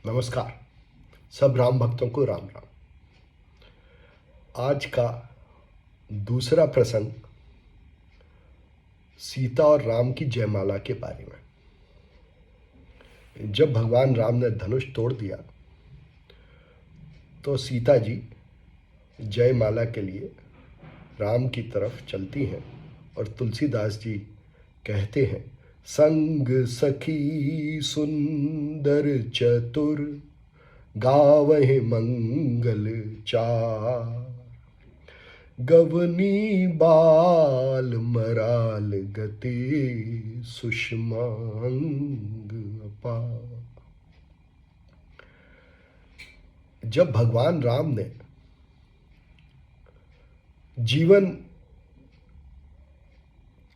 नमस्कार। सब राम भक्तों को राम राम। आज का दूसरा प्रसंग सीता और राम की जयमाला के बारे में। जब भगवान राम ने धनुष तोड़ दिया तो सीता जी जयमाला के लिए राम की तरफ चलती हैं और तुलसीदास जी कहते हैं, संग सखी सुंदर चतुर गावहि मंगल चार, गवनी बाल मराल गति सुषमांग अपार। जब भगवान राम ने जीवन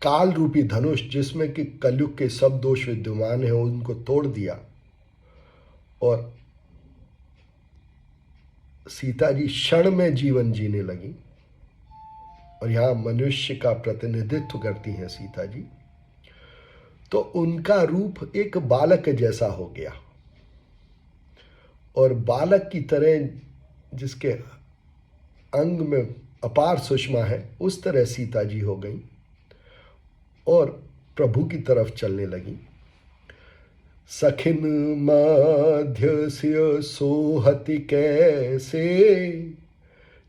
काल रूपी धनुष, जिसमें कि कलयुग के सब दोष विद्यमान हैं, उनको तोड़ दिया और सीता जी क्षण में जीवन जीने लगी, और यहाँ मनुष्य का प्रतिनिधित्व करती हैं सीता जी, तो उनका रूप एक बालक जैसा हो गया। और बालक की तरह जिसके अंग में अपार सुषमा है, उस तरह सीता जी हो गई और प्रभु की तरफ चलने लगी। सखिन मध्य सोहति कैसे,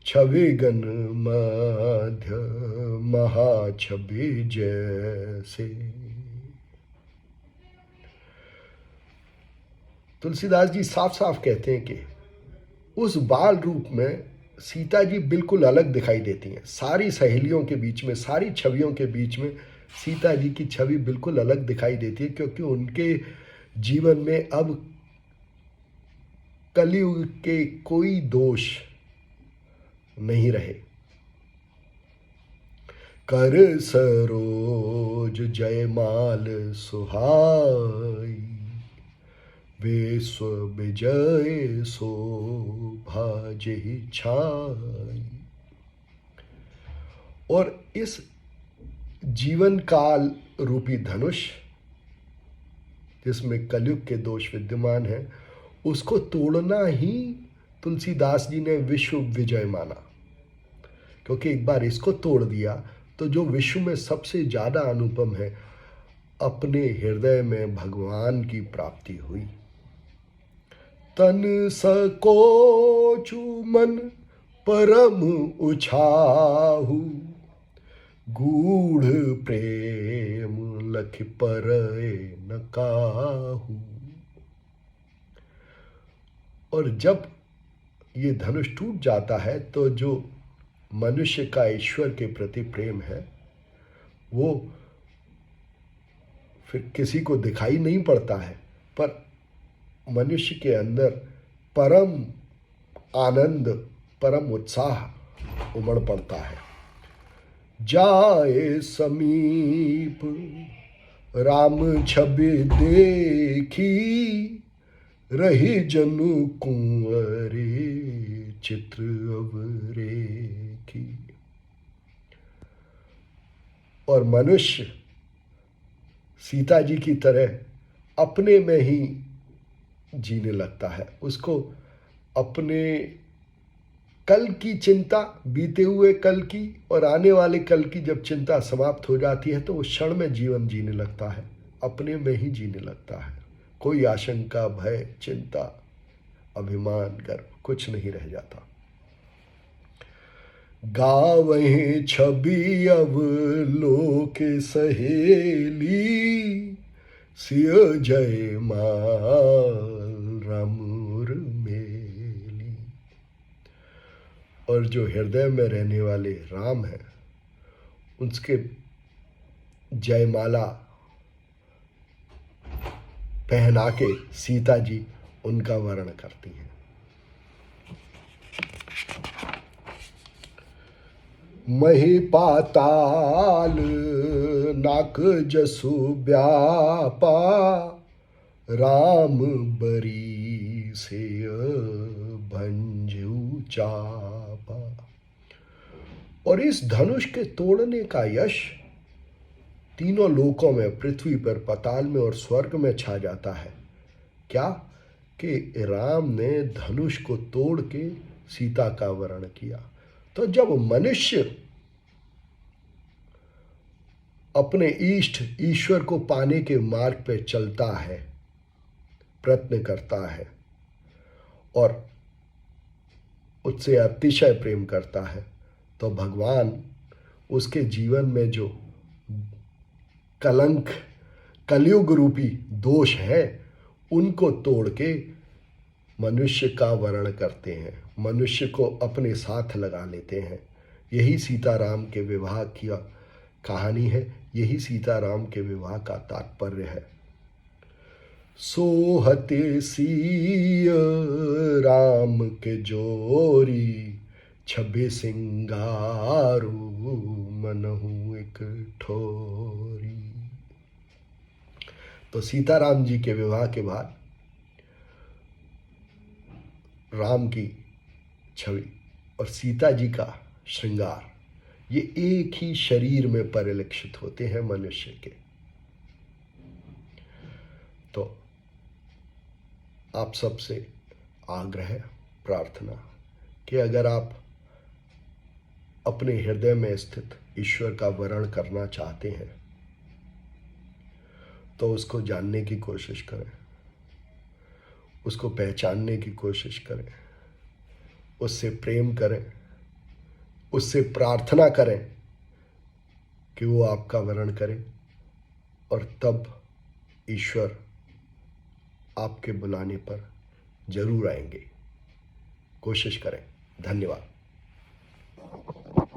छवि गन मध्य महाछवि जैसे। तुलसीदास जी साफ साफ कहते हैं कि उस बाल रूप में सीता जी बिल्कुल अलग दिखाई देती हैं। सारी सहेलियों के बीच में, सारी छवियों के बीच में सीता जी की छवि बिल्कुल अलग दिखाई देती है, क्योंकि उनके जीवन में अब कलयुग के कोई दोष नहीं रहे। कर सरोज जयमाल सुहाई, विश्व विजय शोभा जेहि छाई। और इस जीवन काल रूपी धनुष, जिसमें कलयुग के दोष विद्यमान हैं, उसको तोड़ना ही तुलसीदास जी ने विश्व विजय माना, क्योंकि एक बार इसको तोड़ दिया तो जो विश्व में सबसे ज़्यादा अनुपम है, अपने हृदय में भगवान की प्राप्ति हुई। तन सकोचु मन परम उछाहु, गूढ़ प्रेम लख परए न काहू। और जब ये धनुष टूट जाता है तो जो मनुष्य का ईश्वर के प्रति प्रेम है, वो फिर किसी को दिखाई नहीं पड़ता है, पर मनुष्य के अंदर परम आनंद, परम उत्साह उमड़ पड़ता है। जाए समीप राम छवि देखी, रही जनु कुंवरे चित्र अवरेखी। और मनुष्य सीता जी की तरह अपने में ही जीने लगता है। उसको अपने कल की चिंता, बीते हुए कल की और आने वाले कल की जब चिंता समाप्त हो जाती है, तो वो क्षण में जीवन जीने लगता है, अपने में ही जीने लगता है। कोई आशंका, भय, चिंता, अभिमान, गर्व कुछ नहीं रह जाता। गावहि छवि अवलोक सहेली, सिय जय माल राम मेली। और जो हृदय में रहने वाले राम हैं, उसके जयमाला पहना के सीता जी उनका वर्ण करती हैं। मही पाताल नाक जसु व्यापा, राम बरी से भंजू चापा। और इस धनुष के तोड़ने का यश तीनों लोकों में, पृथ्वी पर, पाताल में और स्वर्ग में छा जाता है। क्या कि राम ने धनुष को तोड़ के सीता का वरण किया। तो जब मनुष्य अपने इष्ट ईश्वर को पाने के मार्ग पे चलता है, प्रयत्न करता है और उससे अतिशय प्रेम करता है, तो भगवान उसके जीवन में जो कलंक, कलयुग रूपी दोष है, उनको तोड़ के मनुष्य का वरण करते हैं, मनुष्य को अपने साथ लगा लेते हैं। यही सीताराम के विवाह की कहानी है, यही सीताराम के विवाह का तात्पर्य है। सोहते सिय राम के जोरी, छबे सिंगारू मनहु एक ठोरी। तो सीताराम जी के विवाह के बाद राम की छवि और सीता जी का श्रृंगार, ये एक ही शरीर में परिलक्षित होते हैं मनुष्य के। तो आप सबसे आग्रह, प्रार्थना कि अगर आप अपने हृदय में स्थित ईश्वर का वरण करना चाहते हैं तो उसको जानने की कोशिश करें, उसको पहचानने की कोशिश करें, उससे प्रेम करें, उससे प्रार्थना करें कि वो आपका वरण करे, और तब ईश्वर आपके बुलाने पर जरूर आएंगे। कोशिश करें। धन्यवाद।